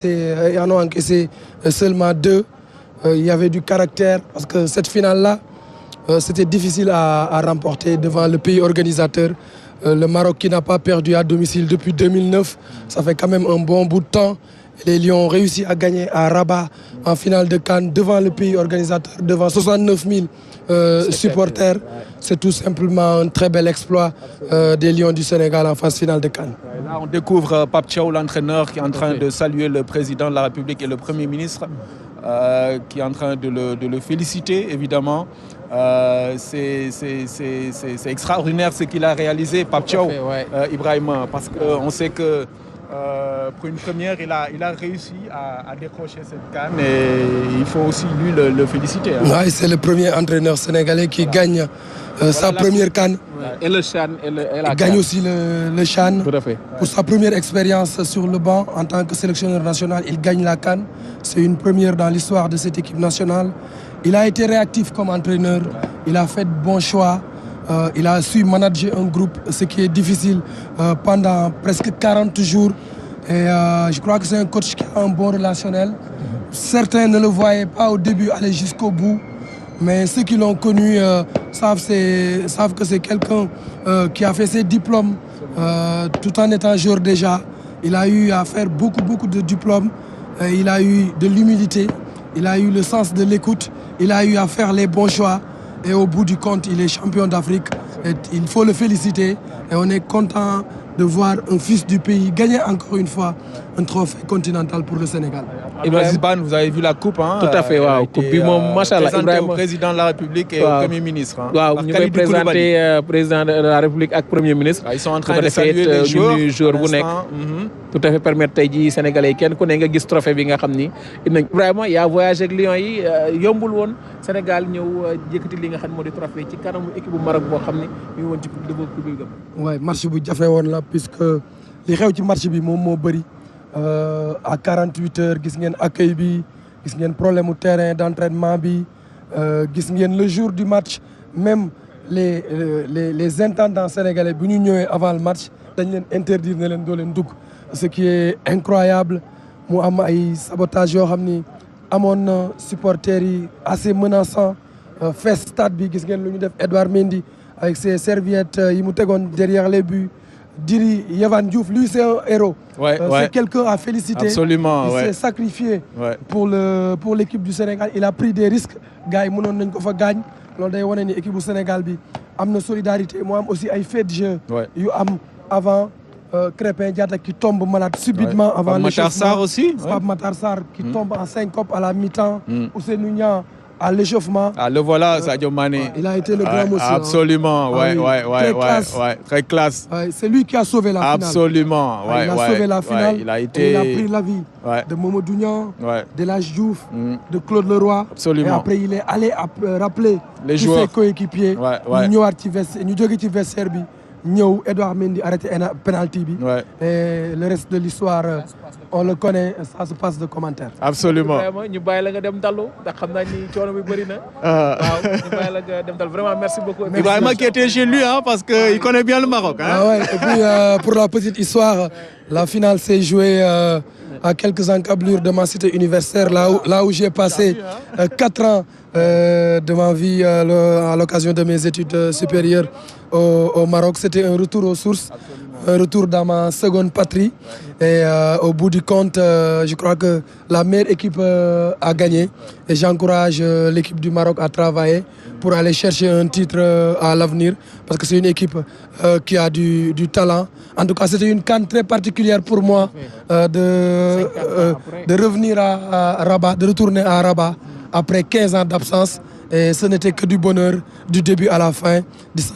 Et en ont encaissé seulement 2. Il y avait du caractère parce que cette finale-là, c'était difficile à remporter devant le pays organisateur. Le Maroc qui n'a pas perdu à domicile depuis 2009. Ça fait quand même un bon bout de temps. Les Lions ont réussi à gagner à Rabat en finale de CAN devant le pays organisateur, devant 69 000 supporters. C'est tout simplement un très bel exploit des Lions du Sénégal en phase finale de CAN. Là, on découvre Pape Thiaw, l'entraîneur, qui est en train de saluer le président de la République et le Premier ministre, qui est en train de le féliciter, évidemment. C'est extraordinaire ce qu'il a réalisé, Pape Thiaw, Ibrahima, parce qu'on sait que pour une première, il a réussi à décrocher cette CAN et il faut aussi lui le féliciter. Hein. Ouais, c'est le premier entraîneur sénégalais qui gagne sa première CAN. Et le CHAN. Il gagne aussi le CHAN. Tout à fait. Pour sa première expérience sur le banc en tant que sélectionneur national, il gagne la CAN. C'est une première dans l'histoire de cette équipe nationale. Il a été réactif comme entraîneur. Il a fait de bons choix. Il a su manager un groupe, ce qui est difficile pendant presque 40 jours. Et je crois que c'est un coach qui a un bon relationnel. Certains ne le voyaient pas au début aller jusqu'au bout. Mais ceux qui l'ont connu savent que c'est quelqu'un qui a fait ses diplômes tout en étant joueur déjà. Il a eu à faire beaucoup de diplômes. Il a eu de l'humilité. Il a eu le sens de l'écoute. Il a eu à faire les bons choix. Et au bout du compte, il est champion d'Afrique. Il faut le féliciter. Et on est content de voir un fils du pays gagner encore une fois un trophée continental pour le Sénégal. Ibrahima, vous avez vu la coupe, hein? Tout à fait, waaw. Coupe bi moom macha allah Ibrahima au président de la République et au Premier ministre. Hein, waaw ñu koy présenté président de la République ak Premier ministre. Ils sont en train de saluer les joueurs bu nekk. Tout à fait permettre tey jii Sénégalais yi kenn ku ne nga gis trophée bi nga xam ni Ibrahima yaa voyagé ak Lions yi yombul woon Sénégal ñëw yëkkati li nga xam moo di trophée ci kanamu équipe bu Maroc boo xam ni ñu ngi woon ci coupe bi gëm. Ouais, match bu jafe woon la puisque li xew ci match bi moom moo bëri. À 48 heures gis ngeen accueil bi gis ngeen problème mu terrain d'entraînement bi gis ngeen le jour du match même les intendants sénégalais bu ñu ñëwee avant le match dañ leen interdire ne leen doo leen dugg ce qui est incroyable mu am ay sabotage yoo xam ni amoon na supporters yi assez menaçant fees stade bi gis ngeen lu ñu def Edouard Mendy avec ses serviettes yi mu tegoon derrière les buts. Diri Yehvan Diouf, lui c'est un héros. C'est quelqu'un à féliciter. Absolument. Il s'est sacrifié pour l'équipe du Sénégal. Il a pris des risques. Gars yi mënoon nañ ko fa gaañ. Loolu day wane ni équipe du Sénégal bi am na solidarité. Mu am aussi ay faits de jeu yu am avant Krépin Diatta qui tombe malade subitement avant le Matar Sarr aussi. Pape Matar Sarr qui tombe en syncope à la mi-temps. Ousseynou Niang à l'échauffement. Ah, le voilà, Sadio Mané. Il a été le grand monsieur. Absolument, très classe. C'est lui qui a sauvé la finale. Absolument, il a sauvé la finale. Il a pris la vie de Mamadou Niang, d'Elhadji Diouf, de Claude Leroy. Absolument. Et après, il est allé rappeler les tous joueurs. ses coéquipiers. ñu ñëwaat ci vestiaire bi ñëw Edouard Mendy arrêté penalty bi. Et le reste de l'histoire on le connaît, ça se passe de commentaires. Absolument. Vraiment ñu bàyyi la nga dem dallu ndax xam naa ni coono bi bëri na. waaw ñu bàyyi la nga dem dallu vraiment merci beaucoup. Ibrahima qui était chez lui hein, parce que il connaît bien le Maroc. Hein. Ah ouais. Et puis pour la petite histoire, la finale s'est jouée à quelques encablures de ma cité universitaire, là où j'ai passé 4 ans de ma vie à l'occasion de mes études supérieures au Maroc. C'était un retour aux sources, un retour dans ma seconde patrie. Et au bout du compte, je crois que la meilleure équipe a gagné. Et j'encourage l'équipe du Maroc à travailler pour aller chercher un titre à l'avenir. Parce que c'est une équipe qui a du talent. En tout cas, c'était une CAN très particulière pour moi de revenir à Rabat, de retourner à Rabat après 15 ans d'absence. Et ce n'était que du bonheur du début à la fin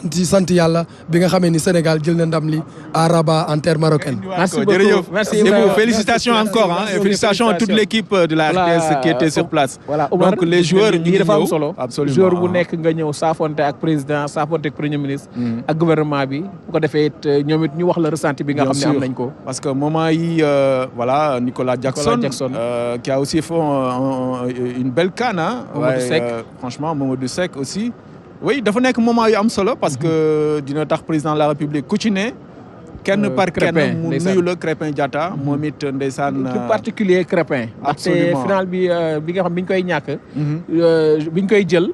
di sant yàlla bi nga xamee ni Sénégal jël na ndam li à Rabat en terre marocaine. Merci beaucoup. Merci beaucoup. Félicitations encore hein, et félicitations à toute l'équipe de la RTS qui était sur place. Voilà, Omar, donc les joueurs ñu ngi dafa am solo. Absolument. Joueur bu nekk nga ñëw saafonte ak président saafonte ak premier ministre. ak gouvernement bi bu ko defee it ñoom it ñu wax la ressenti bi nga xam ne am nañ ko. Parce que moment yi voilà Nicolas Jackson qui a aussi fait une belle CAN hein. Franchement Mamadou Seck aussi. Oui dafa nekk moment yu am solo parce que dina tax président de la République ku ci ne kenn par kenn Crépin, mu ndeysaan. nuyu la Crépin Diatta moom it ndeysaan. ci particulier Crépin. ndaxte Absolument. final bi nga xam bi ñu koy ñàkk. bi ñu koy jël.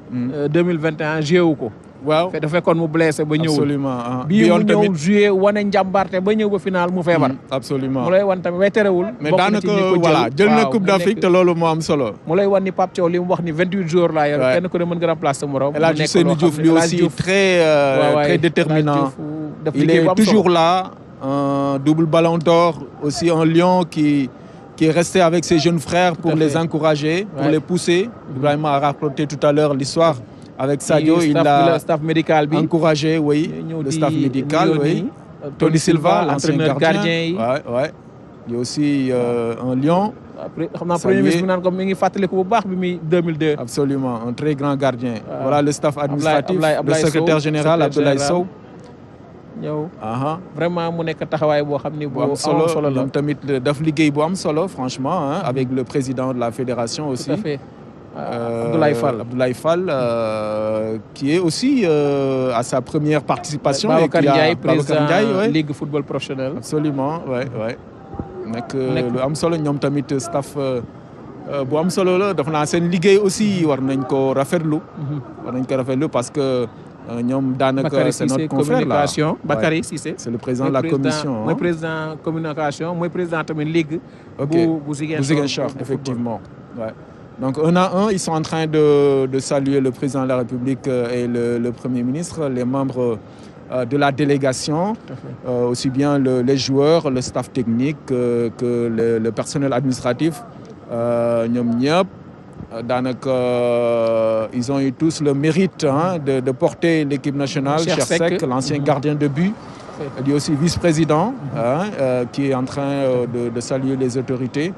2021 joué wu ko. waaw dafa fekkoon mu blessé ba ñëwul. absolument bii mu ñëw joué wane njàmbarte ba ñëw ba final mu feebar. absolument mu lay wan tamit way terewul. mais bokk na ci daanaka ñi ko voilà jël na waaw, coupe mu d'Afrique te nekk- loolu moo am solo. mu lay wan ni Pape Thiaw li mu wax ni 28 jours laa yor. Ouais. kenn ku ne mën nga remplacer morom. El Hadji Ousseynou Diouf lui aussi très déterminant. Il est toujours là, un double ballon d'or, aussi un lion qui est resté avec ses jeunes frères pour les encourager, pour les pousser. Ibrahima a raconté tout à l'heure l'histoire avec Sadio, il a staff médical bi encouragé, oui, le staff médical, oui. Tony Silva, l'ancien gardien. Ouais. Il y a aussi un lion. xam naa premier ministre bi naan ko mi ngi fàttaliku bu baax bi muy 2002. Absolument, un très grand gardien. Voilà le staff administratif, le Ablaye secrétaire général Abdoulaye Sow. ñëw vraiment mu nekk taxawaay boo xam ni bu am solo la ñoom tamit daf liggéey bu am solo franchement avec le président de la fédération aussi. Tout à fait. Abdoulaye Fall qui est aussi à sa première participation. Babacar Ndiaye président ouais. Ligue football professionnel. Absolument ouais. nekk lu am solo ñoom tamit staff bu am solo la dafa naa seen liggéey aussi war nañ ko rafetlu. Parce que ñoom daanaka c'est notre confrère là. Bakary Cissé c'est le président de la commission. mooy président communication mooy président tamit ligue. bu Ziguinchor effectivement. Ouais. Donc un à un ils sont en train de saluer le président de la République et le Premier ministre, les membres de la délégation, aussi bien les joueurs, le staff technique que le personnel administratif. ñoom ñëpp daanaka ils ont eu tous le mérite de porter l'équipe nationale. Cheikh Seck, l'ancien gardien de but, lui aussi vice-président, qui est en train de saluer les autorités.